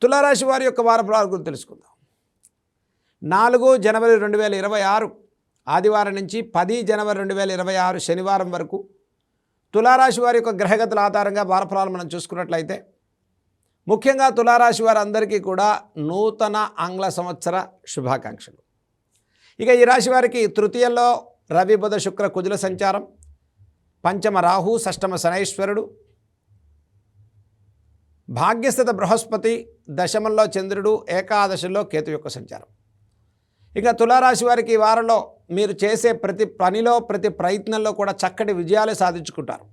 తులారాశి వారి యొక్క వార ఫలాల గురించి తెలుసుకుందాం. 4 జనవరి 2026 ఆదివారం నుంచి 10 జనవరి 2026 శనివారం వరకు తులారాశి వారి యొక్క గ్రహగతుల ఆధారంగా వార ఫలాలు మనం చూసుకున్నట్లయితే ముఖ్యంగా తులారాశి వారందరికీ కూడా నూతన ఆంగ్ల సంవత్సర శుభాకాంక్షలు. ఇక ఈ రాశి వారికి తృతీయంలో రవి బుధ శుక్ర కుజుల సంచారం, పంచమ రాహు, షష్టమ శనైశ్వరుడు, భాగ్యస్థిత బృహస్పతి, దశమంలో చంద్రుడు, ఏకాదశిలో కేతు యొక్క సంచారం. ఇక తులారాశి వారికి ఈ వారంలో మీరు చేసే ప్రతి పనిలో ప్రతి ప్రయత్నంలో కూడా చక్కటి విజయాలు సాధించుకుంటారు.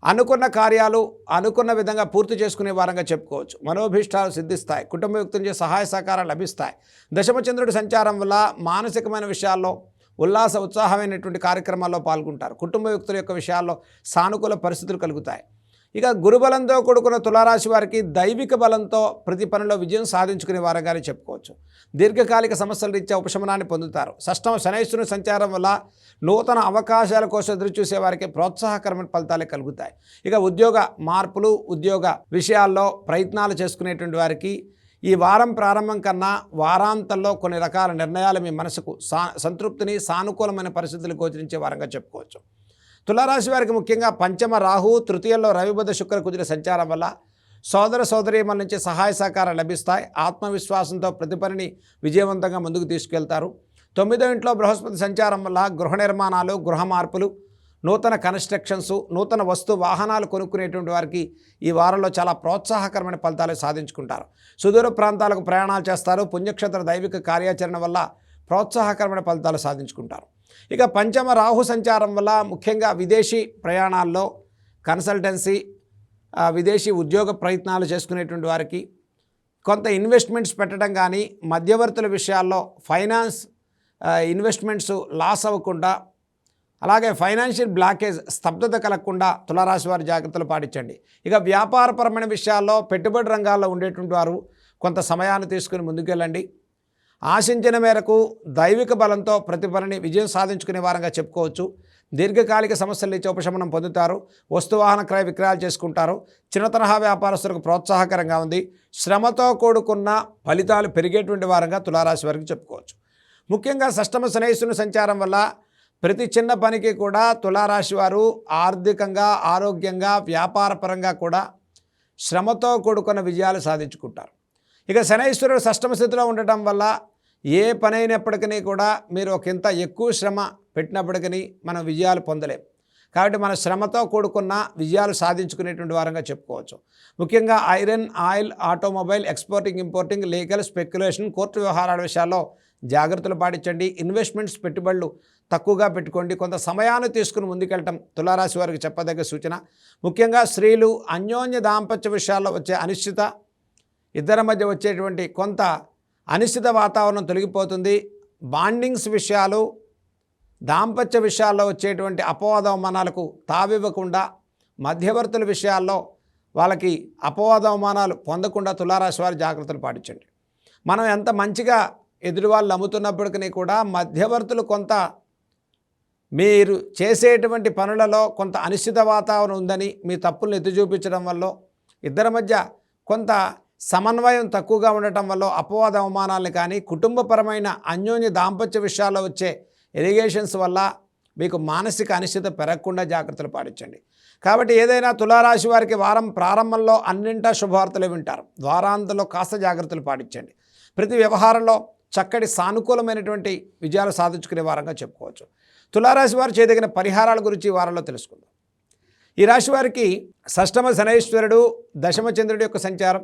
అనుకున్న కార్యాలు అనుకున్న విధంగా పూర్తి చేసుకునే వారంగా చెప్పుకోవచ్చు. మనోభీష్టాలు సిద్ధిస్తాయి. కుటుంబ వ్యక్తుల నుంచి సహాయ సహకారాలు లభిస్తాయి. దశమచంద్రుడి సంచారం వల్ల మానసికమైన విషయాల్లో ఉల్లాస ఉత్సాహమైనటువంటి కార్యక్రమాల్లో పాల్గొంటారు. కుటుంబ వ్యక్తుల యొక్క విషయాల్లో సానుకూల పరిస్థితులు కలుగుతాయి. ఇక గురుబలంతో కూడుకున్న తులారాశి వారికి దైవిక బలంతో ప్రతి పనిలో విజయం సాధించుకునే వారంగానే చెప్పుకోవచ్చు. దీర్ఘకాలిక సమస్యల రీత్యా ఉపశమనాన్ని పొందుతారు. షష్టమ శనైశ్వరుని సంచారం వల్ల నూతన అవకాశాల కోసం ఎదురు చూసే వారికి ప్రోత్సాహకరమైన ఫలితాలే కలుగుతాయి. ఇక ఉద్యోగ మార్పులు, ఉద్యోగ విషయాల్లో ప్రయత్నాలు చేసుకునేటువంటి వారికి ఈ వారం ప్రారంభం కన్నా వారాంతంలో కొన్ని రకాల నిర్ణయాలు మీ మనసుకు సంతృప్తిని, సానుకూలమైన పరిస్థితులు గోచరించే వారంగా చెప్పుకోవచ్చు. తులారాశి వారికి ముఖ్యంగా పంచమ రాహు, తృతీయంలో రవి బుధ శుక్ర కుజుల సంచారం వల్ల సోదర సోదరీమణుల నుంచి సహాయ సహకారాలు లభిస్తాయి. ఆత్మవిశ్వాసంతో ప్రతి పనిని విజయవంతంగా ముందుకు తీసుకెళ్తారు. 9వ ఇంట్లో బృహస్పతి సంచారం వల్ల గృహ నిర్మాణాలు, గృహ మార్పులు, నూతన కన్స్ట్రక్షన్స్, నూతన వాహనాలు కొనుక్కునేటువంటి వారికి ఈ వారంలో చాలా ప్రోత్సాహకరమైన ఫలితాలు సాధించుకుంటారు. సుదూర ప్రాంతాలకు ప్రయాణాలు చేస్తారు. పుణ్యక్షేత్ర దైవిక కార్యాచరణ వల్ల ప్రోత్సాహకరమైన ఫలితాలు సాధించుకుంటారు. ఇక పంచమ రాహు సంచారం వల్ల ముఖ్యంగా విదేశీ ప్రయాణాల్లో, కన్సల్టెన్సీ, విదేశీ ఉద్యోగ ప్రయత్నాలు చేసుకునేటువంటి వారికి కొంత ఇన్వెస్ట్మెంట్స్ పెట్టడం కానీ, మధ్యవర్తుల విషయాల్లో ఫైనాన్స్ ఇన్వెస్ట్మెంట్స్ లాస్ అవ్వకుండా, అలాగే ఫైనాన్షియల్ బ్లాకేజ్ స్తబ్దత కలగకుండా తులారాశి వారి జాగ్రత్తలు పాటించండి. ఇక వ్యాపారపరమైన విషయాల్లో, పెట్టుబడి రంగాల్లో ఉండేటువంటి వారు కొంత సమయాన్ని తీసుకుని ముందుకెళ్ళండి. ఆశించిన మేరకు దైవిక బలంతో ప్రతి పనిని విజయం సాధించుకునే వారంగా చెప్పుకోవచ్చు. దీర్ఘకాలిక సమస్యల నుంచి ఉపశమనం పొందుతారు. వస్తువాహన క్రయ విక్రయాలు చేసుకుంటారు. చిన్న తరహా వ్యాపారస్తులకు ప్రోత్సాహకరంగా ఉంది. శ్రమతో కూడుకున్న ఫలితాలు పెరిగేటువంటి వారంగా తులారాశి వారికి చెప్పుకోవచ్చు. ముఖ్యంగా షష్టమ శనైశ్వరుని సంచారం వల్ల ప్రతి చిన్న పనికి కూడా తులారాశి వారు ఆర్థికంగా, ఆరోగ్యంగా, వ్యాపారపరంగా కూడా శ్రమతో కూడుకున్న విజయాలు సాధించుకుంటారు. ఇక శనైశ్వరుడు షష్టమ స్థితిలో ఉండటం వల్ల ఏ పని అయినప్పటికీ కూడా మీరు ఒకంత ఎక్కువ శ్రమ పెట్టినప్పటికీ మనం విజయాలు పొందలేం. కాబట్టి మన శ్రమతో కూడుకున్న విజయాలు సాధించుకునేటువంటి వారంగా చెప్పుకోవచ్చు. ముఖ్యంగా iron, oil, automobile, exporting, importing, legal, speculation, court వ్యవహారాల విషయాల్లో జాగ్రత్తలు పాటించండి. ఇన్వెస్ట్మెంట్స్, పెట్టుబడులు తక్కువగా పెట్టుకోండి. కొంత సమయాన్ని తీసుకుని ముందుకెళ్ళటం తులారాశి వారికి చెప్పదగ్గ సూచన. ముఖ్యంగా స్త్రీలు అన్యోన్య దాంపత్య విషయాల్లో వచ్చే అనిశ్చిత, ఇద్దరి మధ్య వచ్చేటువంటి కొంత అనిశ్చిత వాతావరణం తొలగిపోతుంది. బాండింగ్స్ విషయాలు, దాంపత్య విషయాల్లో వచ్చేటువంటి అపవాదవమానాలకు తావివ్వకుండా, మధ్యవర్తుల విషయాల్లో వాళ్ళకి అపవాదవమానాలు పొందకుండా తులారాశి వారి జాగ్రత్తలు పాటించండి. మనం ఎంత మంచిగా ఎదురు వాళ్ళు నమ్ముతున్నప్పటికీ కూడా మధ్యవర్తులు కొంత మీరు చేసేటువంటి పనులలో కొంత అనిశ్చిత వాతావరణం ఉందని మీ తప్పులను ఎత్తి చూపించడం వల్ల, ఇద్దరి మధ్య కొంత సమన్వయం తక్కువగా ఉండటం వల్ల అపవాద అవమానాలను కానీ, కుటుంబపరమైన అన్యోన్య దాంపత్య విషయాల్లో వచ్చే ఎలిగేషన్స్ వల్ల మీకు మానసిక అనిశ్చిత పెరగకుండా జాగ్రత్తలు పాటించండి. కాబట్టి ఏదైనా తులారాశి వారికి వారం ప్రారంభంలో అన్నింటా శుభవార్తలు వింటారు. వారాంతంలో కాస్త జాగ్రత్తలు పాటించండి. ప్రతి వ్యవహారంలో చక్కటి సానుకూలమైనటువంటి విజయాలు సాధించుకునే వారంగా చెప్పుకోవచ్చు. తులారాశి వారు చేయదగిన పరిహారాల గురించి ఈ వారంలో తెలుసుకుందాం. ఈ రాశి వారికి షష్టమ శనైశ్వరుడు, దశమ చంద్రుడి యొక్క సంచారం.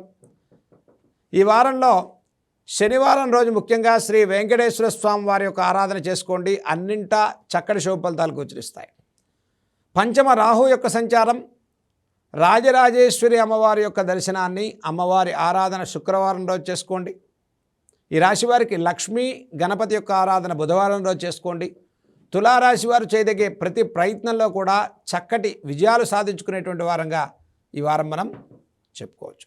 ఈ వారంలో శనివారం రోజు ముఖ్యంగా శ్రీ వెంకటేశ్వర స్వామి వారి యొక్క ఆరాధన చేసుకోండి. అన్నింటా చక్కటి శుభ ఫలితాలు గోచరిస్తాయి. పంచమ రాహు యొక్క సంచారం, రాజరాజేశ్వరి అమ్మవారి యొక్క దర్శనాన్ని, అమ్మవారి ఆరాధన శుక్రవారం రోజు చేసుకోండి. ఈ రాశి వారికి లక్ష్మీ గణపతి యొక్క ఆరాధన బుధవారం రోజు చేసుకోండి. తులారాశి వారు చేయదగే ప్రతి ప్రయత్నంలో కూడా చక్కటి విజయాలు సాధించుకునేటువంటి వారంగా ఈ వారం మనం చెప్పుకోవచ్చు.